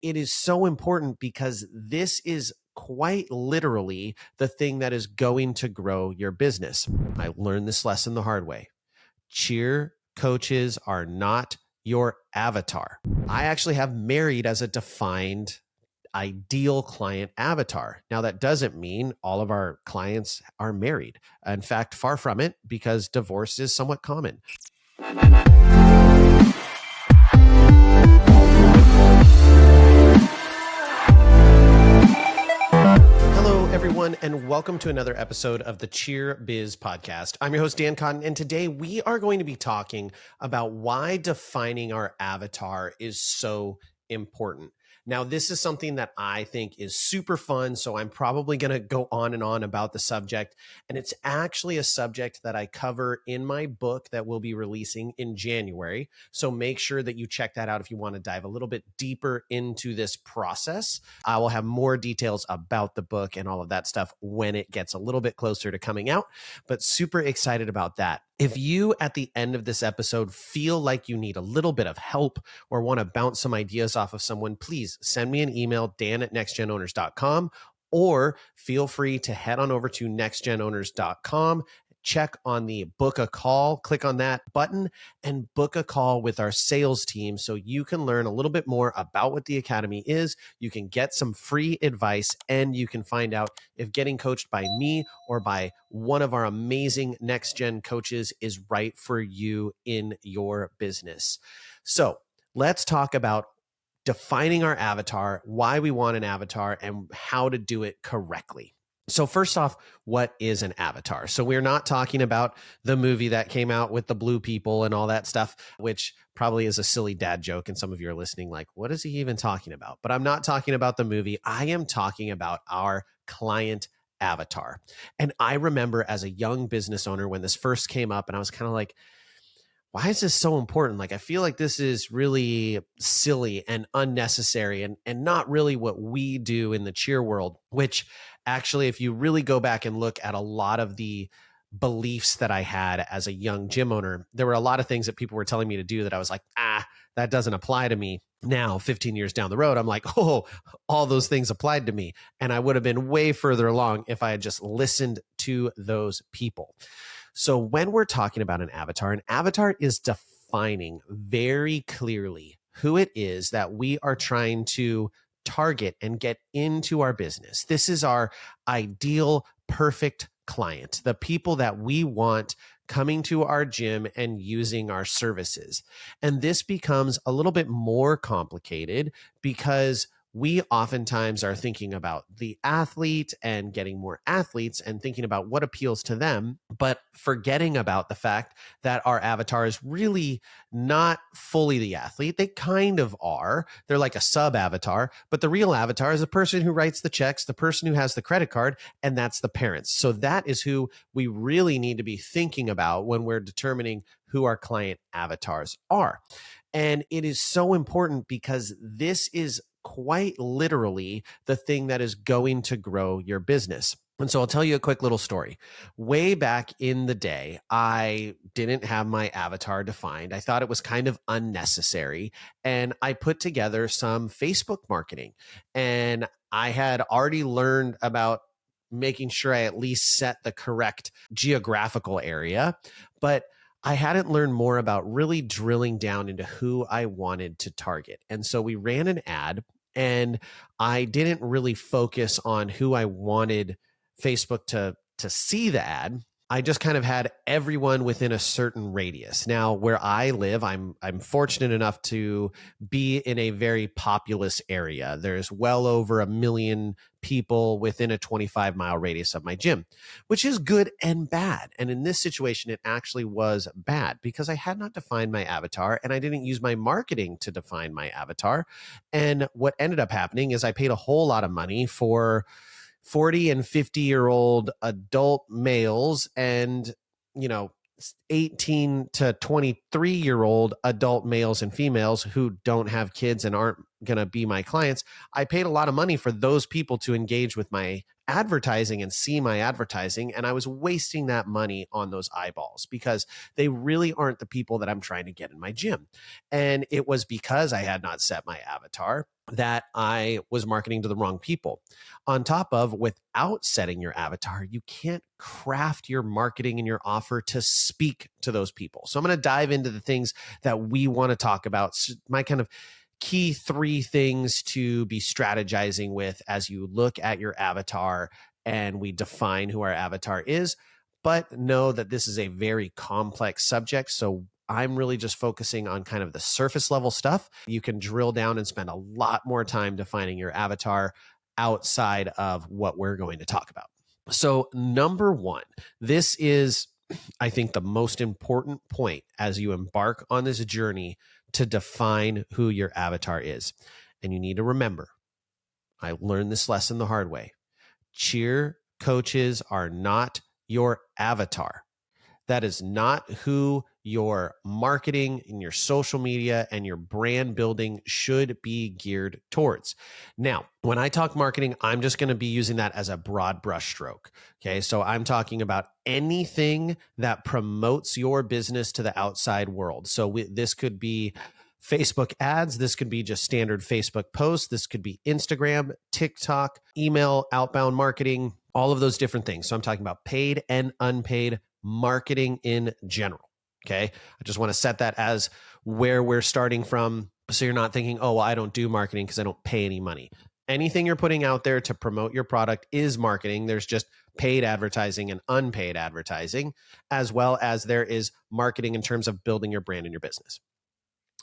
it is so important because this is quite literally the thing that is going to grow your business. I learned this lesson the hard way. Cheer coaches are not your avatar. I actually have married as a defined ideal client avatar. Now, that doesn't mean all of our clients are married. In fact, far from it, because divorce is somewhat common. Hello, everyone, and welcome to another episode of the Cheer Biz podcast. I'm your host, Dan Cotton, and today we are going to be talking about why defining our avatar is so important. Now, this is something that I think is super fun, so I'm probably going to go on and on about the subject. And it's actually a subject that I cover in my book that we'll be releasing in January. So make sure that you check that out if you want to dive a little bit deeper into this process. I will have more details about the book and all of that stuff when it gets a little bit closer to coming out, but super excited about that. If you, at the end of this episode, feel like you need a little bit of help or want to bounce some ideas off of someone, please send me an email, dan@nextgenowners.com, or feel free to head on over to nextgenowners.com, check on the book a call, click on that button and book a call with our sales team so you can learn a little bit more about what the Academy is. You can get some free advice and you can find out if getting coached by me or by one of our amazing next gen coaches is right for you in your business. So let's talk about defining our avatar, why we want an avatar, and how to do it correctly. So first off, what is an avatar? So we're not talking about the movie that came out with the blue people and all that stuff, which probably is a silly dad joke. And some of you are listening like, what is he even talking about? But I'm not talking about the movie. I am talking about our client avatar. And I remember as a young business owner when this first came up and I was kind of like, why is this so important? Like, I feel like this is really silly and unnecessary and not really what we do in the cheer world, which actually, if you really go back and look at a lot of the beliefs that I had as a young gym owner, there were a lot of things that people were telling me to do that I was like, that doesn't apply to me. Now, 15 years down the road, I'm like, oh, all those things applied to me. And I would have been way further along if I had just listened to those people. So when we're talking about an avatar is defining very clearly who it is that we are trying to target and get into our business. This is our ideal, perfect client, the people that we want coming to our gym and using our services. And this becomes a little bit more complicated because we oftentimes are thinking about the athlete and getting more athletes and thinking about what appeals to them, but forgetting about the fact that our avatar is really not fully the athlete. They kind of are. They're like a sub avatar, but the real avatar is the person who writes the checks, the person who has the credit card, and that's the parents. So that is who we really need to be thinking about when we're determining who our client avatars are. And it is so important because this is quite literally the thing that is going to grow your business. And so I'll tell you a quick little story. Way back in the day, I didn't have my avatar defined. I thought it was kind of unnecessary. And I put together some Facebook marketing. And I had already learned about making sure I at least set the correct geographical area. But I hadn't learned more about really drilling down into who I wanted to target. And so we ran an ad and I didn't really focus on who I wanted Facebook to see the ad. I just kind of had everyone within a certain radius. Now, where I live, I'm fortunate enough to be in a very populous area. There's well over 1 million people within a 25-mile radius of my gym, which is good and bad. And in this situation, it actually was bad because I had not defined my avatar and I didn't use my marketing to define my avatar. And what ended up happening is I paid a whole lot of money for 40 and 50-year-old adult males and, 18 to 23-year-old adult males and females who don't have kids and aren't going to be my clients. I paid a lot of money for those people to engage with my advertising and see my advertising. And I was wasting that money on those eyeballs because they really aren't the people that I'm trying to get in my gym. And it was because I had not set my avatar. that I was marketing to the wrong people. On top of, without setting your avatar, you can't craft your marketing and your offer to speak to those people. So I'm going to dive into the things that we want to talk about, my kind of key 3 things to be strategizing with as you look at your avatar and we define who our avatar is. But know that this is a very complex subject. So I'm really just focusing on kind of the surface level stuff. You can drill down and spend a lot more time defining your avatar outside of what we're going to talk about. So, number 1, this is, I think, the most important point as you embark on this journey to define who your avatar is. And you need to remember, I learned this lesson the hard way. Cheer coaches are not your avatar. That is not who your marketing and your social media and your brand building should be geared towards. Now, when I talk marketing, I'm just going to be using that as a broad brushstroke. Okay. So I'm talking about anything that promotes your business to the outside world. So this could be Facebook ads. This could be just standard Facebook posts. This could be Instagram, TikTok, email, outbound marketing, all of those different things. So I'm talking about paid and unpaid marketing in general. Okay. I just want to set that as where we're starting from. So you're not thinking, oh, well, I don't do marketing because I don't pay any money. Anything you're putting out there to promote your product is marketing. There's just paid advertising and unpaid advertising, as well as there is marketing in terms of building your brand and your business.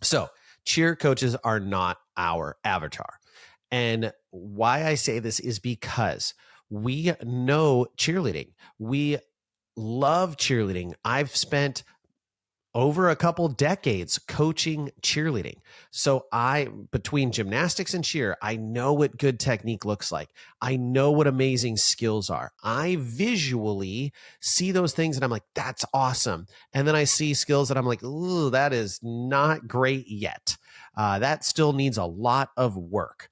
So cheer coaches are not our avatar. And why I say this is because we know cheerleading. We love cheerleading. I've spent over a couple decades coaching cheerleading. So between gymnastics and cheer, I know what good technique looks like. I know what amazing skills are. I visually see those things and I'm like, that's awesome. And then I see skills that I'm like, ooh, that is not great yet. That still needs a lot of work.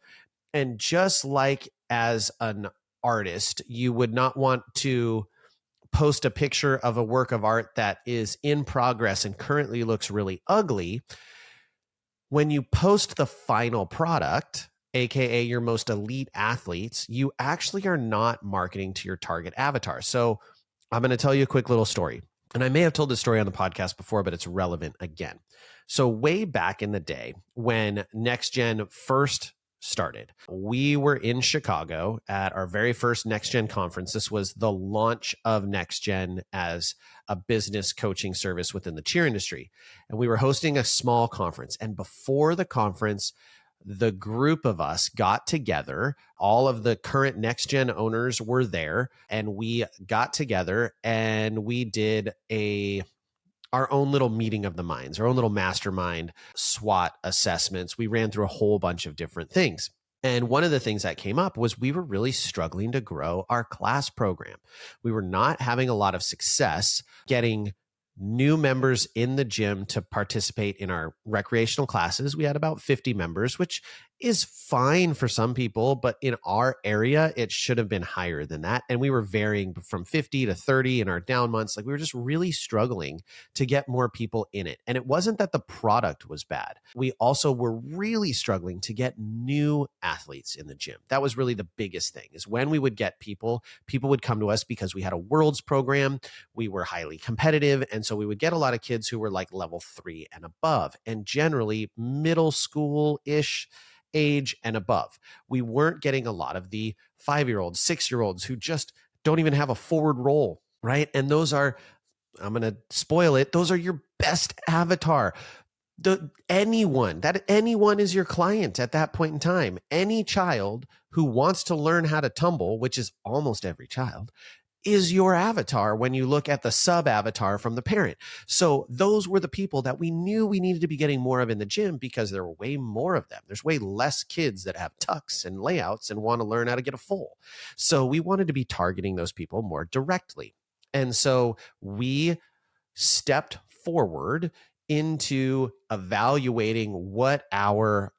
And just like as an artist, you would not want to post a picture of a work of art that is in progress and currently looks really ugly. When you post the final product, AKA your most elite athletes, you actually are not marketing to your target avatar. So I'm going to tell you a quick little story. And I may have told this story on the podcast before, but it's relevant again. So way back in the day when Next Gen first started, we were in Chicago at our very first Next Gen conference. This was the launch of Next Gen as a business coaching service within the cheer industry. And we were hosting a small conference. And before the conference, the group of us got together. All of the current Next Gen owners were there. And we got together and we did our own little meeting of the minds, our own little mastermind SWOT assessments. We ran through a whole bunch of different things. And one of the things that came up was we were really struggling to grow our class program. We were not having a lot of success getting new members in the gym to participate in our recreational classes. We had about 50 members, which is fine for some people, but in our area, it should have been higher than that. And we were varying from 50 to 30 in our down months. Like we were just really struggling to get more people in it. And it wasn't that the product was bad. We also were really struggling to get new athletes in the gym. That was really the biggest thing, is when we would get people would come to us because we had a worlds program. We were highly competitive. And so we would get a lot of kids who were like level 3 and above, and generally middle school-ish age and above. We weren't getting a lot of the 5-year-olds, 6-year-olds who just don't even have a forward roll, right? And those are, I'm going to spoil it, those are your best avatar. Anyone is your client at that point in time. Any child who wants to learn how to tumble, which is almost every child, is your avatar when you look at the sub-avatar from the parent. So those were the people that we knew we needed to be getting more of in the gym because there were way more of them. There's way less kids that have tucks and layouts and want to learn how to get a full. So we wanted to be targeting those people more directly. And so we stepped forward into evaluating what our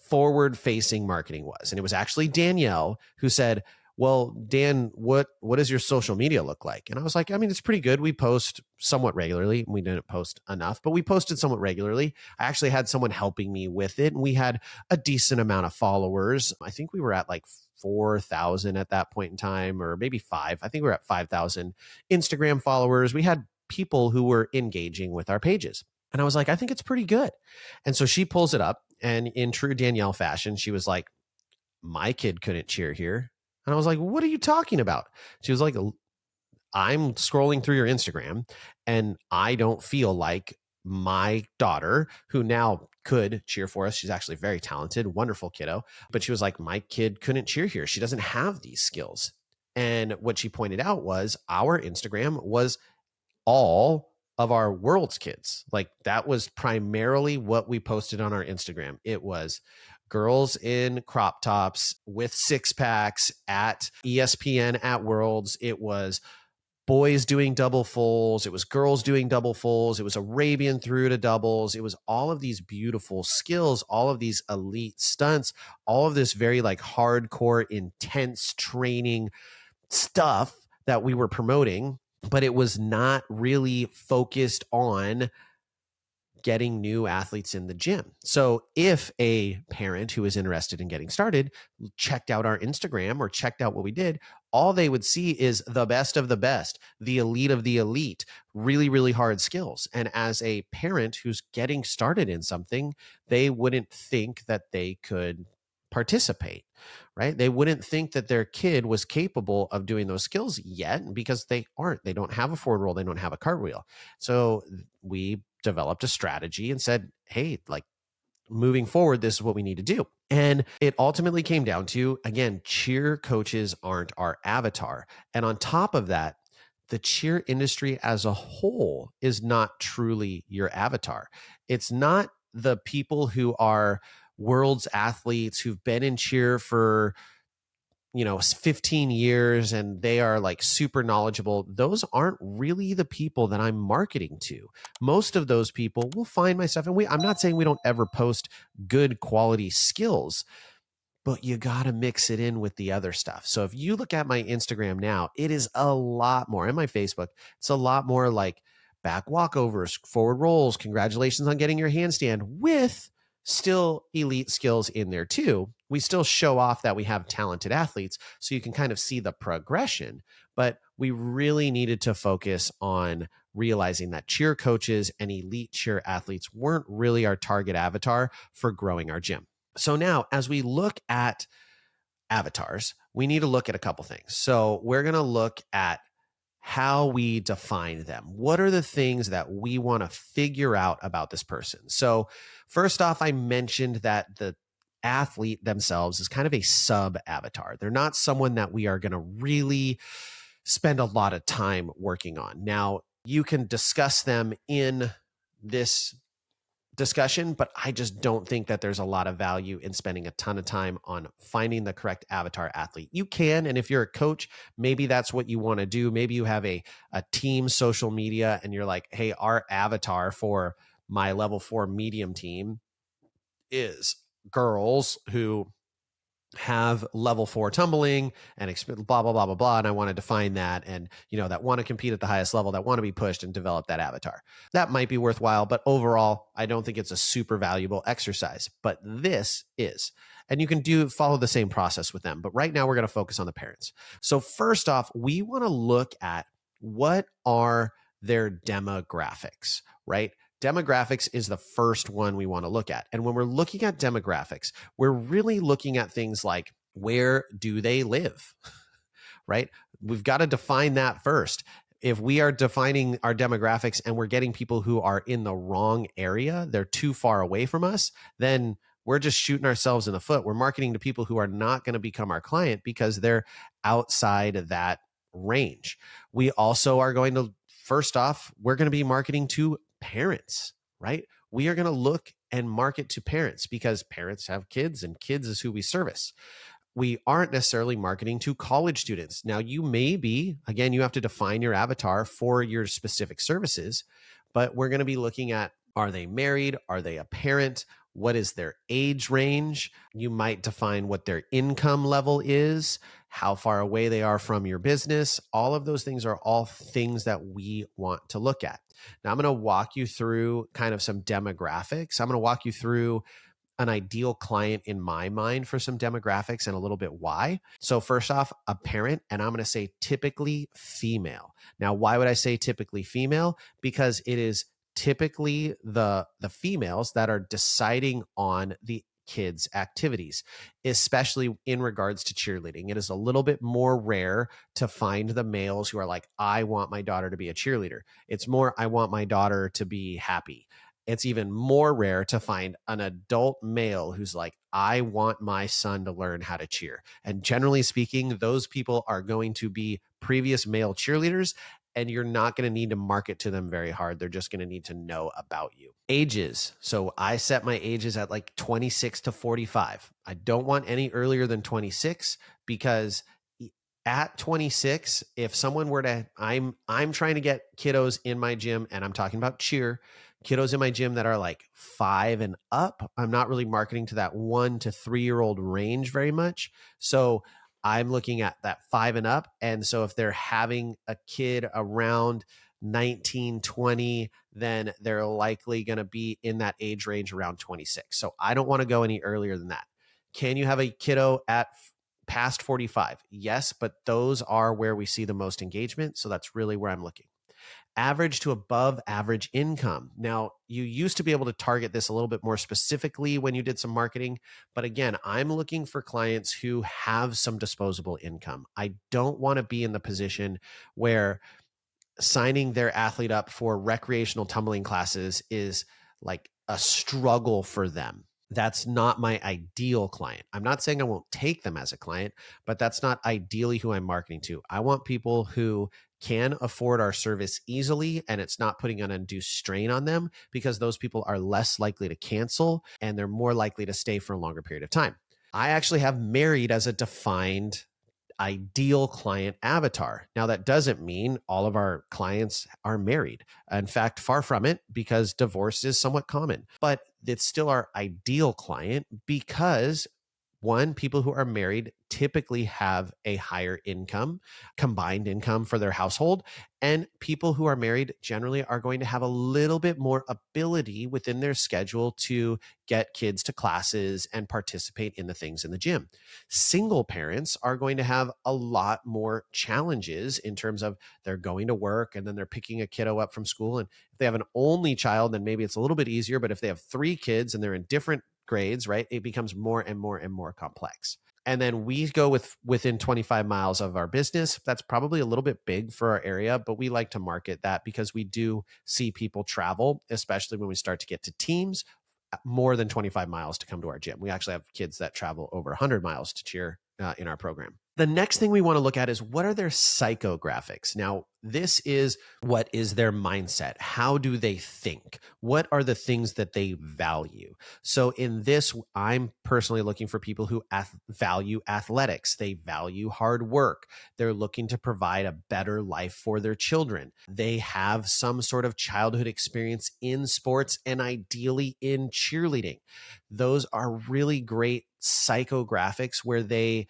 forward-facing marketing was. And it was actually Danielle who said, well, Dan, what does your social media look like? And I was like, I mean, it's pretty good. We post somewhat regularly. We didn't post enough, but we posted somewhat regularly. I actually had someone helping me with it, and we had a decent amount of followers. I think we were at like 4,000 at that point in time, or maybe five. I think we were at 5,000 Instagram followers. We had people who were engaging with our pages. And I was like, I think it's pretty good. And so she pulls it up, and in true Danielle fashion, she was like, my kid couldn't cheer here. And I was like, what are you talking about? She was like, I'm scrolling through your Instagram and I don't feel like my daughter, who now could cheer for us, she's actually very talented, wonderful kiddo, but she was like, my kid couldn't cheer here. She doesn't have these skills. And what she pointed out was our Instagram was all of our world's kids. Like that was primarily what we posted on our Instagram. It was girls in crop tops with six packs at ESPN at Worlds. It was boys doing double fulls. It was girls doing double fulls. It was Arabian through to doubles. It was all of these beautiful skills, all of these elite stunts, all of this very like hardcore, intense training stuff that we were promoting, but it was not really focused on getting new athletes in the gym. So if a parent who is interested in getting started checked out our Instagram or checked out what we did, all they would see is the best of the best, the elite of the elite, really, really hard skills. And as a parent who's getting started in something, they wouldn't think that they could participate, right? They wouldn't think that their kid was capable of doing those skills yet because they aren't. They don't have a forward roll. They don't have a cartwheel. So we developed a strategy and said, hey, like moving forward, this is what we need to do. And it ultimately came down to, again, cheer coaches aren't our avatar. And on top of that, the cheer industry as a whole is not truly your avatar. It's not the people who are world's athletes who've been in cheer for 15 years and they are like super knowledgeable. Those aren't really the people that I'm marketing to. Most of those people will find my stuff. And I'm not saying we don't ever post good quality skills, but you got to mix it in with the other stuff. So if you look at my Instagram now, it is a lot more, and my Facebook, it's a lot more like back walkovers, forward rolls, congratulations on getting your handstand, with still elite skills in there too. We still show off that we have talented athletes, so you can kind of see the progression. But we really needed to focus on realizing that cheer coaches and elite cheer athletes weren't really our target avatar for growing our gym. So now, as we look at avatars, we need to look at a couple things. So we're going to look at how we define them. What are the things that we want to figure out about this person? So first off, I mentioned that the athlete themselves is kind of a sub avatar. They're not someone that we are going to really spend a lot of time working on. Now, you can discuss them in this discussion, but I just don't think that there's a lot of value in spending a ton of time on finding the correct avatar athlete. You can, and if you're a coach, maybe that's what you want to do. Maybe you have a team social media and you're like, hey, our avatar for my level 4 medium team is girls who have level 4 tumbling and blah, blah, blah, blah, blah. And I want to define that and, that want to compete at the highest level, that want to be pushed and develop that avatar. That might be worthwhile, but overall, I don't think it's a super valuable exercise, but this is. And you can follow the same process with them. But right now we're going to focus on the parents. So first off, we want to look at what are their demographics, right? Demographics is the first one we want to look at. And when we're looking at demographics, we're really looking at things like, where do they live, right? We've got to define that first. If we are defining our demographics and we're getting people who are in the wrong area, they're too far away from us, then we're just shooting ourselves in the foot. We're marketing to people who are not going to become our client because they're outside of that range. We also are going to, first off, we're going to be marketing to parents, right? We are going to look and market to parents because parents have kids and kids is who we service. We aren't necessarily marketing to college students. Now, you may be, again, you have to define your avatar for your specific services, but we're going to be looking at, are they married? Are they a parent? What is their age range? You might define what their income level is. how far away they are from your business. All of those things are all things that we want to look at. Now, I'm going to walk you through kind of some demographics. I'm going to walk you through an ideal client in my mind for some demographics and a little bit why. So first off, a parent, and I'm going to say typically female. Now, why would I say typically female? Because it is typically the females that are deciding on the kids' activities, especially in regards to cheerleading. It is a little bit more rare to find the males who are like, I want my daughter to be a cheerleader. It's more, I want my daughter to be happy. It's even more rare to find an adult male who's like, I want my son to learn how to cheer. And generally speaking, those people are going to be previous male cheerleaders, and you're not going to need to market to them very hard. They're just going to need to know about you. Ages. So I set my ages at like 26 to 45. I don't want any earlier than 26 because at 26, if someone were to, I'm trying to get kiddos in my gym, and I'm talking about cheer, kiddos in my gym that are like 5 and up. I'm not really marketing to that 1 to 3-year-old range very much. So I'm looking at that 5 and up. And so if they're having a kid around 19, 20, then they're likely going to be in that age range around 26. So I don't want to go any earlier than that. Can you have a kiddo at past 45? Yes, but those are where we see the most engagement. So that's really where I'm looking. Average to above average income. Now, you used to be able to target this a little bit more specifically when you did some marketing. But again, I'm looking for clients who have some disposable income. I don't want to be in the position where signing their athlete up for recreational tumbling classes is like a struggle for them. That's not my ideal client. I'm not saying I won't take them as a client, but that's not ideally who I'm marketing to. I want people who can afford our service easily, and it's not putting an undue strain on them, because those people are less likely to cancel and they're more likely to stay for a longer period of time. I actually have married as a defined ideal client avatar. Now, that doesn't mean all of our clients are married. In fact, far from it, because divorce is somewhat common, but it's still our ideal client because, one, people who are married typically have a higher income, combined income for their household. And people who are married generally are going to have a little bit more ability within their schedule to get kids to classes and participate in the things in the gym. Single parents are going to have a lot more challenges in terms of they're going to work and then they're picking a kiddo up from school. And if they have an only child, then maybe it's a little bit easier. But if they have 3 kids and they're in different grades, right, it becomes more and more and more complex. And then we go within 25 miles of our business. That's probably a little bit big for our area, but we like to market that because we do see people travel, especially when we start to get to teams, more than 25 miles to come to our gym. We actually have kids that travel over 100 miles to cheer in our program. The next thing we want to look at is, what are their psychographics? Now, this is what is their mindset? How do they think? What are the things that they value? So in this, I'm personally looking for people who value athletics. They value hard work. They're looking to provide a better life for their children. They have some sort of childhood experience in sports and ideally in cheerleading. Those are really great psychographics where they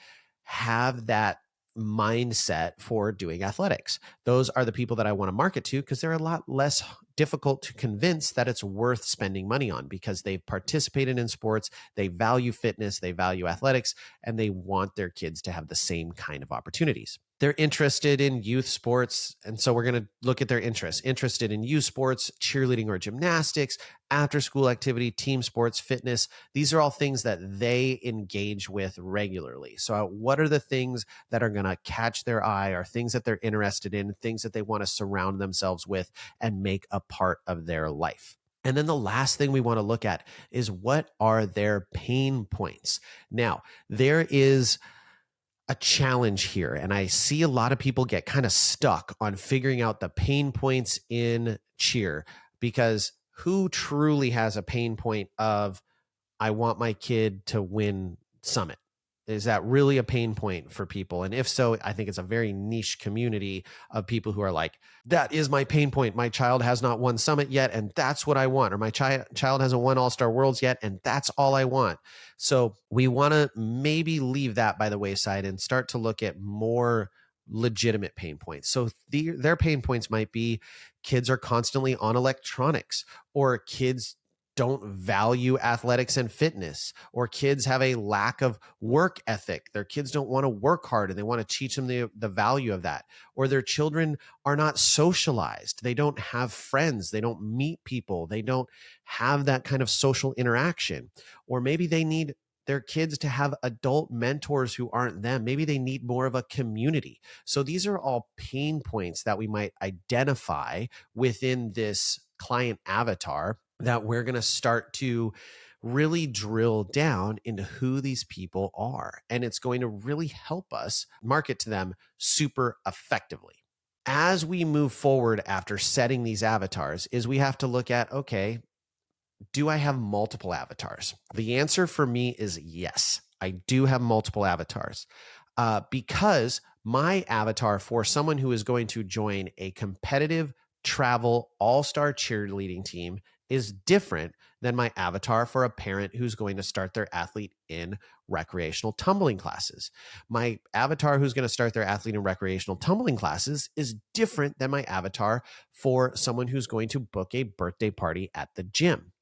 have that mindset for doing athletics. Those are the people that I want to market to because they're a lot less difficult to convince that it's worth spending money on, because they've participated in sports, they value fitness, they value athletics, and they want their kids to have the same kind of opportunities. They're interested in youth sports, and so we're going to look at their interests. Interested in youth sports, cheerleading or gymnastics, after-school activity, team sports, fitness. These are all things that they engage with regularly. So what are the things that are going to catch their eye, or things that they're interested in, things that they want to surround themselves with and make a part of their life? And then the last thing we want to look at is, what are their pain points? Now, there is a challenge here, and I see a lot of people get kind of stuck on figuring out the pain points in cheer, because who truly has a pain point of, I want my kid to win Summit? Is that really a pain point for people? And if so, I think it's a very niche community of people who are like, that is my pain point. My child has not won Summit yet, and that's what I want. Or my child hasn't won All-Star Worlds yet, and that's all I want. So we want to maybe leave that by the wayside and start to look at more legitimate pain points. So their pain points might be kids are constantly on electronics, or kids don't value athletics and fitness, or kids have a lack of work ethic. Their kids don't want to work hard and they want to teach them the value of that. Or their children are not socialized. They don't have friends. They don't meet people. They don't have that kind of social interaction. Or maybe they need their kids to have adult mentors who aren't them. Maybe they need more of a community. So these are all pain points that we might identify within this client avatar that we're going to start to really drill down into who these people are. And it's going to really help us market to them super effectively. As we move forward after setting these avatars, is we have to look at, okay, do I have multiple avatars? The answer for me is yes. I do have multiple avatars because my avatar for someone who is going to join a competitive travel all-star cheerleading team is different than my avatar for a parent who's going to start their athlete in recreational tumbling classes. My avatar who's going to start their athlete in recreational tumbling classes is different than my avatar for someone who's going to book a birthday party at the gym.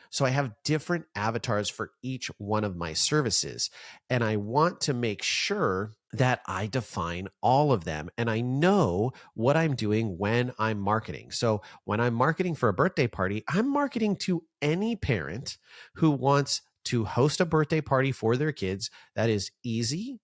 So I have different avatars for each one of my services, and I want to make sure that I define all of them and I know what I'm doing when I'm marketing. So when I'm marketing for a birthday party, I'm marketing to any parent who wants to host a birthday party for their kids that is easy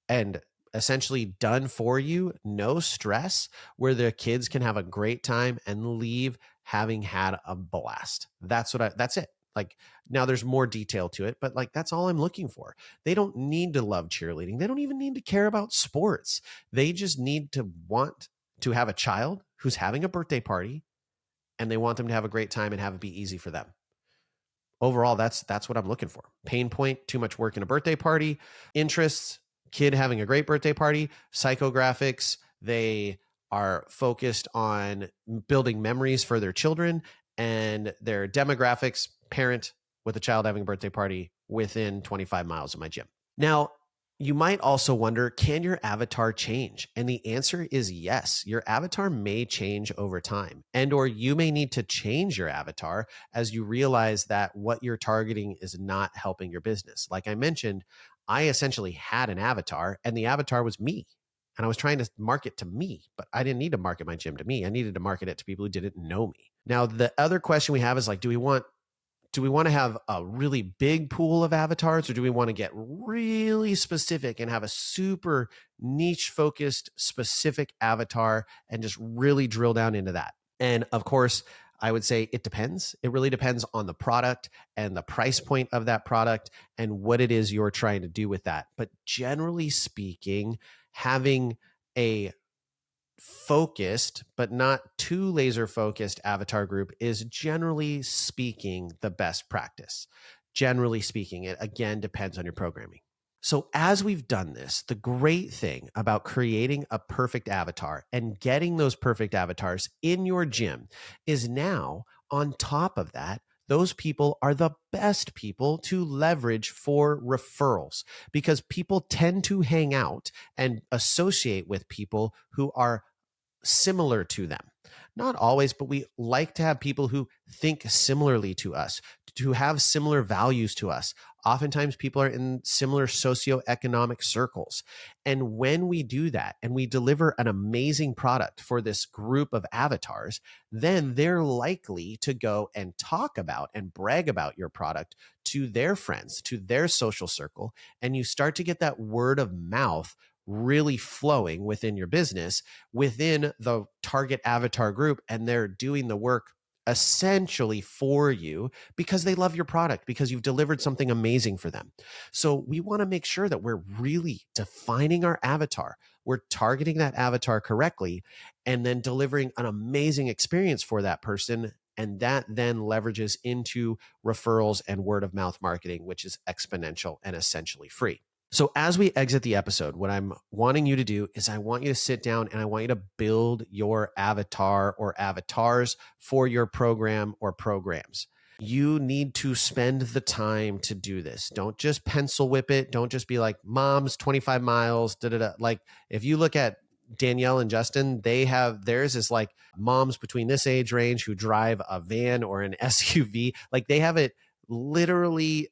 and essentially done for you, no stress, where the kids can have a great time and leave having had a blast. That's it. Like, now there's more detail to it, but like, that's all I'm looking for. They don't need to love cheerleading. They don't even need to care about sports. They just need to want to have a child who's having a birthday party, and they want them to have a great time and have it be easy for them. Overall, that's what I'm looking for. Pain point, too much work in a birthday party. Interests, kid having a great birthday party. Psychographics, they are focused on building memories for their children. And their demographics, parent with a child having a birthday party within 25 miles of my gym. Now, you might also wonder, can your avatar change? And the answer is yes. Your avatar may change over time, and or you may need to change your avatar as you realize that what you're targeting is not helping your business. Like I mentioned, I essentially had an avatar, and the avatar was me. And I was trying to market to me, but I didn't need to market my gym to me. I needed to market it to people who didn't know me. Now, the other question we have is like, do we want to have a really big pool of avatars, or do we want to get really specific and have a super niche focused specific avatar and just really drill down into that? And of course, I would say it depends. It really depends on the product and the price point of that product and what it is you're trying to do with that. But generally speaking, having a focused but not too laser focused avatar group is generally speaking the best practice. Generally speaking, it again depends on your programming. So as we've done this, the great thing about creating a perfect avatar and getting those perfect avatars in your gym is now, on top of that, those people are the best people to leverage for referrals, because people tend to hang out and associate with people who are similar to them. Not always, but we like to have people who think similarly to us, to have similar values to us. Oftentimes people are in similar socioeconomic circles. And when we do that and we deliver an amazing product for this group of avatars, then they're likely to go and talk about and brag about your product to their friends, to their social circle. And you start to get that word of mouth really flowing within your business, within the target avatar group, and they're doing the work essentially for you because they love your product, because you've delivered something amazing for them. So we want to make sure that we're really defining our avatar. We're targeting that avatar correctly and then delivering an amazing experience for that person. And that then leverages into referrals and word of mouth marketing, which is exponential and essentially free. So as we exit the episode, what I'm wanting you to do is I want you to sit down and I want you to build your avatar or avatars for your program or programs. You need to spend the time to do this. Don't just pencil whip it. Don't just be like, mom's 25 miles, da da da. Like if you look at Danielle and Justin, theirs is like moms between this age range who drive a van or an SUV. Like they have it literally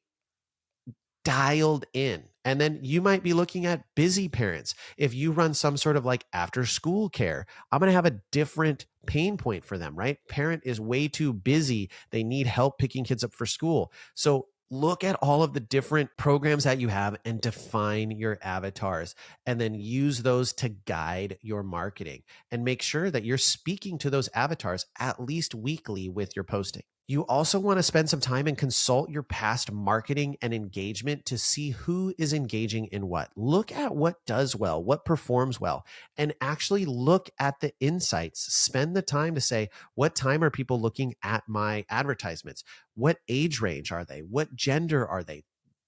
dialed in. And then you might be looking at busy parents. If you run some sort of like after school care, I'm going to have a different pain point for them, right? Parent is way too busy. They need help picking kids up for school. So look at all of the different programs that you have and define your avatars and then use those to guide your marketing and make sure that you're speaking to those avatars at least weekly with your posting. You also want to spend some time and consult your past marketing and engagement to see who is engaging in what. Look at what does well, what performs well, and actually look at the insights. Spend the time to say, what time are people looking at my advertisements? What age range are they? What gender are they?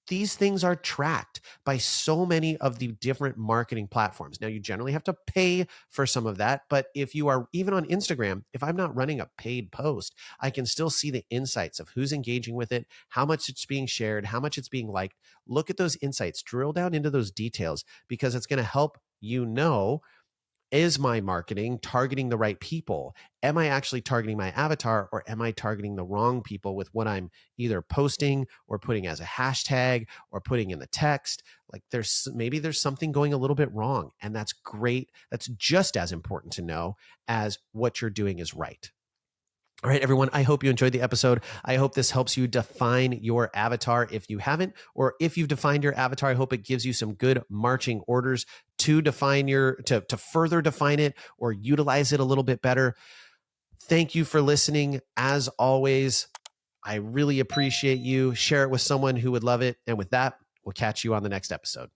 These things are tracked by so many of the different marketing platforms. Now, you generally have to pay for some of that, but if you are even on Instagram, if I'm not running a paid post, I can still see the insights of who's engaging with it, how much it's being shared, how much it's being liked. Look at those insights, drill down into those details because it's going to help you know, is my marketing targeting the right people? Am I actually targeting my avatar or am I targeting the wrong people with what I'm either posting or putting as a hashtag or putting in the text? Like maybe there's something going a little bit wrong, and that's great. That's just as important to know as what you're doing is right. All right, everyone, I hope you enjoyed the episode. I hope this helps you define your avatar if you haven't, or if you've defined your avatar, I hope it gives you some good marching orders to define to further define it or utilize it a little bit better. Thank you for listening. As always, I really appreciate you. Share it with someone who would love it. And with that, we'll catch you on the next episode.